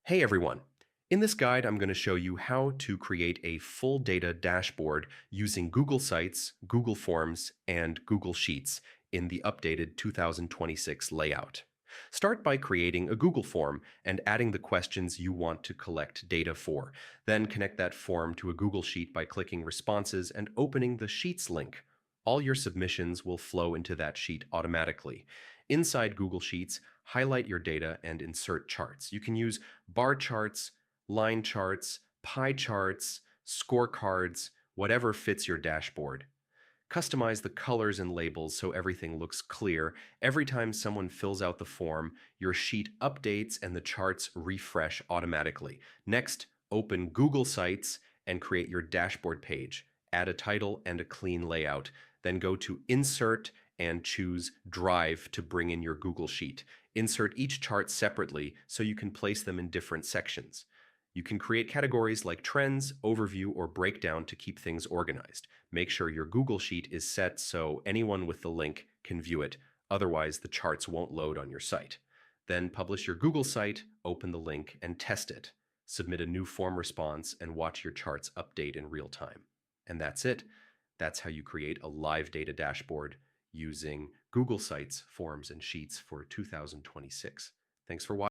Hey everyone! In this guide, I'm going to show you how to create a full data dashboard using Google Sites, Google Forms, and Google Sheets in the updated 2026 layout. Start by creating a Google form and adding the questions you want to collect data for. Then connect that form to a Google Sheet by clicking Responses and opening the Sheets link. All your submissions will flow into that sheet automatically. Inside Google Sheets, highlight your data and insert charts. You can use bar charts, line charts, pie charts, scorecards, whatever fits your dashboard. Customize the colors and labels so everything looks clear. Every time someone fills out the form, your sheet updates and the charts refresh automatically. Next, open Google Sites and create your dashboard page. Add a title and a clean layout. Then go to Insert and choose Drive to bring in your Google Sheet. Insert each chart separately so you can place them in different sections. You can create categories like Trends, Overview, or Breakdown to keep things organized. Make sure your Google Sheet is set so anyone with the link can view it, otherwise the charts won't load on your site. Then publish your Google site, open the link, and test it. Submit a new form response and watch your charts update in real time. And that's it. That's how you create a live data dashboard using Google Sites, Forms, and Sheets for 2026. Thanks for watching.